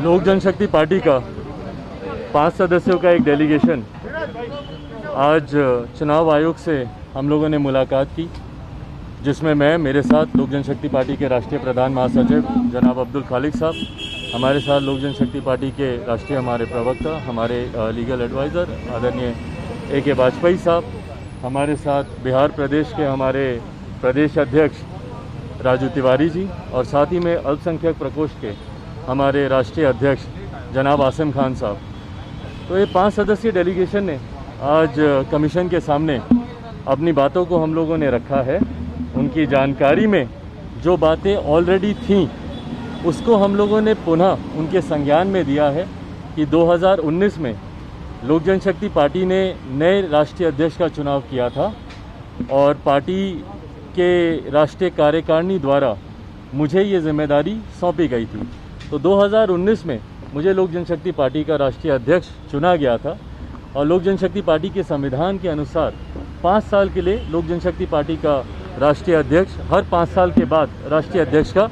लोक जनशक्ति पार्टी का 5 सदस्यों का एक डेलीगेशन आज चुनाव आयोग से हम लोगों ने मुलाकात की, जिसमें मैं, मेरे साथ लोक जनशक्ति पार्टी के राष्ट्रीय प्रधान महासचिव जनाब अब्दुल खालिक साहब, हमारे साथ लोक जनशक्ति पार्टी के राष्ट्रीय हमारे प्रवक्ता, हमारे लीगल एडवाइज़र आदरणीय A.K. वाजपेयी साहब, हमारे साथ बिहार प्रदेश के हमारे प्रदेश अध्यक्ष राजू तिवारी जी, और साथ ही में अल्पसंख्यक प्रकोष्ठ के हमारे राष्ट्रीय अध्यक्ष जनाब आसिम खान साहब। तो ये 5 सदस्यीय डेलीगेशन ने आज कमीशन के सामने अपनी बातों को हम लोगों ने रखा है। उनकी जानकारी में जो बातें ऑलरेडी थीं उसको हम लोगों ने पुनः उनके संज्ञान में दिया है कि 2019 में लोक जनशक्ति पार्टी ने नए राष्ट्रीय अध्यक्ष का चुनाव किया था और पार्टी के राष्ट्रीय कार्यकारिणी द्वारा मुझे ये जिम्मेदारी सौंपी गई थी। तो 2019 में मुझे लोक जनशक्ति पार्टी का राष्ट्रीय अध्यक्ष चुना गया था और लोक जनशक्ति पार्टी के संविधान के अनुसार 5 साल के लिए लोक जनशक्ति पार्टी का राष्ट्रीय अध्यक्ष, हर 5 साल के बाद राष्ट्रीय अध्यक्ष का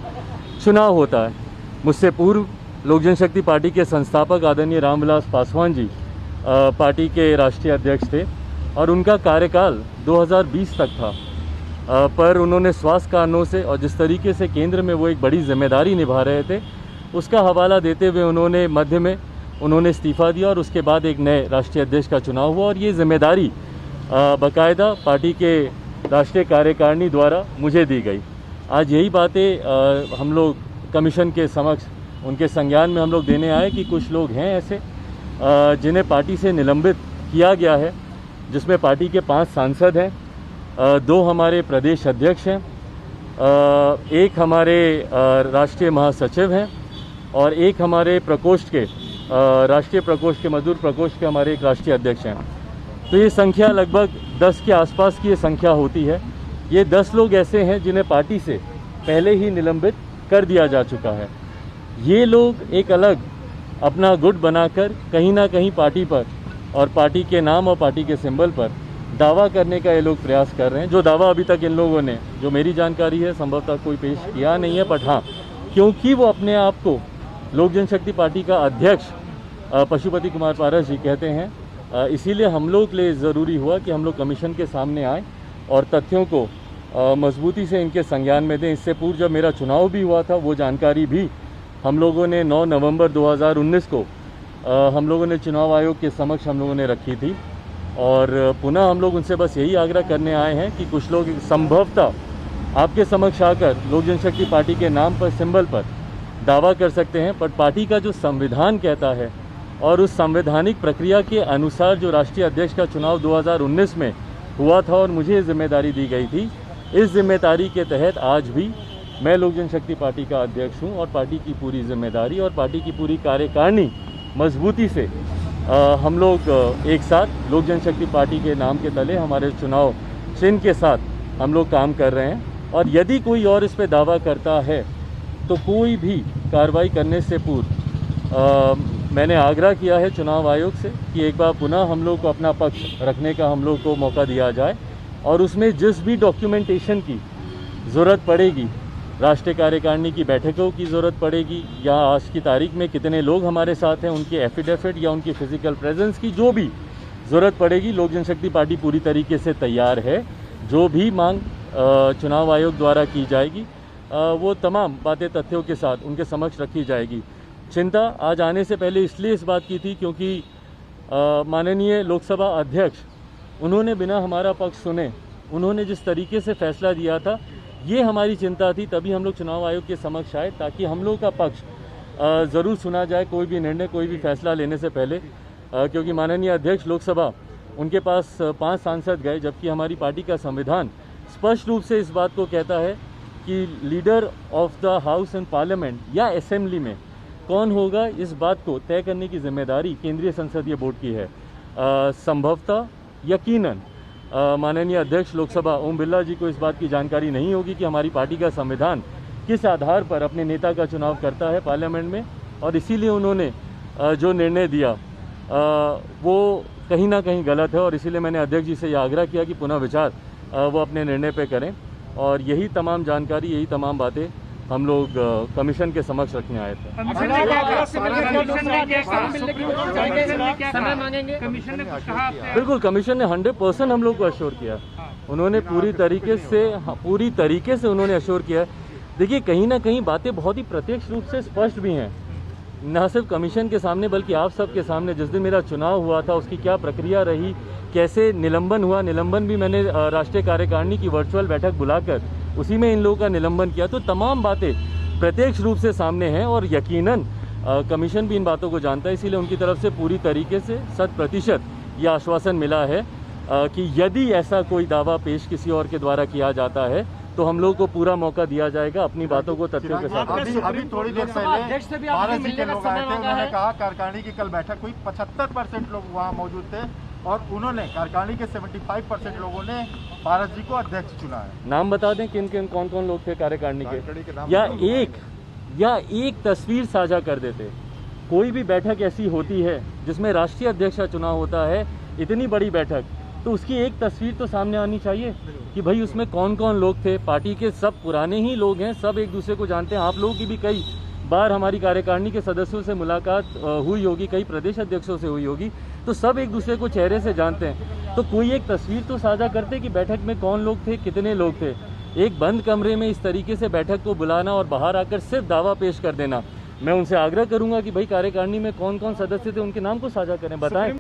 चुनाव होता है। मुझसे पूर्व लोक जनशक्ति पार्टी के संस्थापक आदरणीय रामविलास पासवान जी पार्टी के राष्ट्रीय अध्यक्ष थे और उनका कार्यकाल 2020 तक था, पर उन्होंने स्वास्थ्य कारणों से और जिस तरीके से केंद्र में वो एक बड़ी जिम्मेदारी निभा रहे थे उसका हवाला देते हुए उन्होंने मध्य में इस्तीफ़ा दिया और उसके बाद एक नए राष्ट्रीय अध्यक्ष का चुनाव हुआ और ये जिम्मेदारी बाकायदा पार्टी के राष्ट्रीय कार्यकारिणी द्वारा मुझे दी गई। आज यही बातें हम लोग कमीशन के समक्ष उनके संज्ञान में हम लोग देने आए कि कुछ लोग हैं ऐसे जिन्हें पार्टी से निलंबित किया गया है, जिसमें पार्टी के 5 सांसद हैं, 2 हमारे प्रदेश अध्यक्ष हैं, 1 हमारे राष्ट्रीय महासचिव हैं और 1 हमारे प्रकोष्ठ के राष्ट्रीय प्रकोष्ठ के मजदूर प्रकोष्ठ के हमारे एक राष्ट्रीय अध्यक्ष हैं। तो ये संख्या लगभग 10 के आसपास की ये संख्या होती है। ये 10 लोग ऐसे हैं जिन्हें पार्टी से पहले ही निलंबित कर दिया जा चुका है। ये लोग एक अलग अपना गुट बनाकर कहीं ना कहीं पार्टी पर और पार्टी के नाम और पार्टी के सिंबल पर दावा करने का ये लोग प्रयास कर रहे हैं, जो दावा अभी तक इन लोगों ने, जो मेरी जानकारी है, संभवतः कोई पेश किया नहीं है। बट हाँ, क्योंकि वो अपने आप को लोक जनशक्ति पार्टी का अध्यक्ष पशुपति कुमार पारस जी कहते हैं, इसीलिए हम लोग के लिए ज़रूरी हुआ कि हम लोग कमीशन के सामने आए और तथ्यों को मजबूती से इनके संज्ञान में दें। इससे पूर्व जब मेरा चुनाव भी हुआ था वो जानकारी भी हम लोगों ने 9 नवंबर 2019 को हम लोगों ने चुनाव आयोग के समक्ष हम लोगों ने रखी थी और पुनः हम लोग उनसे बस यही आग्रह करने आए हैं कि कुछ लोग संभवतः आपके समक्ष आकर लोक जनशक्ति पार्टी के नाम पर, सिंबल पर दावा कर सकते हैं, पर पार्टी का जो संविधान कहता है और उस संवैधानिक प्रक्रिया के अनुसार जो राष्ट्रीय अध्यक्ष का चुनाव 2019 में हुआ था और मुझे जिम्मेदारी दी गई थी, इस जिम्मेदारी के तहत आज भी मैं लोक जनशक्ति पार्टी का अध्यक्ष हूं और पार्टी की पूरी जिम्मेदारी और पार्टी की पूरी कार्यकारिणी मजबूती से हम लोग एक साथ लोक जनशक्ति पार्टी के नाम के तले हमारे चुनाव चिन्ह के साथ हम लोग काम कर रहे हैं। और यदि कोई और इस पे दावा करता है तो कोई भी कार्रवाई करने से पूर्व मैंने आग्रह किया है चुनाव आयोग से कि एक बार पुनः हम लोग को अपना पक्ष रखने का हम लोग को मौका दिया जाए और उसमें जिस भी डॉक्यूमेंटेशन की ज़रूरत पड़ेगी, राष्ट्रीय कार्यकारिणी की बैठकों की ज़रूरत पड़ेगी या आज की तारीख में कितने लोग हमारे साथ हैं उनके एफिडेविट या उनकी फिजिकल प्रेजेंस की जो भी ज़रूरत पड़ेगी, लोक जनशक्ति पार्टी पूरी तरीके से तैयार है। जो भी मांग चुनाव आयोग द्वारा की जाएगी वो तमाम बातें तथ्यों के साथ उनके समक्ष रखी जाएगी। चिंता आज आने से पहले इसलिए इस बात की थी क्योंकि माननीय लोकसभा अध्यक्ष उन्होंने बिना हमारा पक्ष सुने उन्होंने जिस तरीके से फैसला दिया था, ये हमारी चिंता थी। तभी हम लोग चुनाव आयोग के समक्ष आए ताकि हम लोग का पक्ष ज़रूर सुना जाए कोई भी निर्णय, कोई भी फैसला लेने से पहले, क्योंकि माननीय अध्यक्ष लोकसभा उनके पास 5 सांसद गए, जबकि हमारी पार्टी का संविधान स्पष्ट रूप से इस बात को कहता है कि leader of the house and parliament या असेंबली में कौन होगा, इस बात को तय करने की जिम्मेदारी केंद्रीय संसदीय बोर्ड की है। संभवतः यकीनन माननीय अध्यक्ष लोकसभा ओम बिरला जी को इस बात की जानकारी नहीं होगी कि हमारी पार्टी का संविधान किस आधार पर अपने नेता का चुनाव करता है पार्लियामेंट में, और इसीलिए उन्होंने जो निर्णय दिया वो कहीं ना कहीं गलत है और इसीलिए मैंने अध्यक्ष जी से यह आग्रह किया कि पुनः विचार वो अपने निर्णय पे करें। और यही तमाम जानकारी, यही तमाम बातें हम लोग कमीशन के समक्ष रखने आए थे। बिल्कुल, कमीशन ने 100% हम लोग को अश्योर किया। उन्होंने पूरी तरीके से उन्होंने अश्योर किया। देखिए, कहीं ना कहीं बातें बहुत ही प्रत्यक्ष रूप से स्पष्ट भी हैं, न सिर्फ कमीशन के सामने बल्कि आप सबके सामने। जिस दिन मेरा चुनाव हुआ था उसकी क्या प्रक्रिया रही, कैसे निलंबन हुआ, निलंबन भी मैंने राष्ट्रीय कार्यकारिणी की वर्चुअल बैठक बुलाकर उसी में इन लोगों का निलंबन किया। तो तमाम बातें प्रत्यक्ष रूप से सामने हैं और यकीनन कमीशन भी इन बातों को जानता है। इसीलिए उनकी तरफ से पूरी तरीके से 100% यह आश्वासन मिला है कि यदि ऐसा कोई दावा पेश किसी और के द्वारा किया जाता है तो हम लोग को पूरा मौका दिया जाएगा अपनी बातों को तथ्यों के साथ। अभी थोड़ी देर पहले भारत जी के लोग आए थे, उन्होंने कहा कार्यकारिणी की कल बैठक हुई, 75% लोग वहाँ मौजूद थे और उन्होंने कार्यकारिणी के 75% लोगों ने भारत जी को अध्यक्ष चुना है। नाम बता दें किन कौन कौन लोग थे कार्यकारिणी के, या एक तस्वीर साझा कर देते। कोई भी बैठक ऐसी होती है जिसमें राष्ट्रीय अध्यक्ष का चुनाव होता है, इतनी बड़ी बैठक, तो उसकी एक तस्वीर तो सामने आनी चाहिए कि भाई उसमें कौन कौन लोग थे। पार्टी के सब पुराने ही लोग हैं, सब एक दूसरे को जानते हैं। आप लोगों की भी कई बार हमारी कार्यकारिणी के सदस्यों से मुलाकात हुई होगी, कई प्रदेश अध्यक्षों से हुई होगी, तो सब एक दूसरे को चेहरे से जानते हैं। तो कोई एक तस्वीर तो साझा करते कि बैठक में कौन लोग थे, कितने लोग थे। एक बंद कमरे में इस तरीके से बैठक को बुलाना और बाहर आकर सिर्फ दावा पेश कर देना, मैं उनसे आग्रह करूंगा कि भाई कार्यकारिणी में कौन कौन सदस्य थे उनके नाम को साझा करें, बताएं।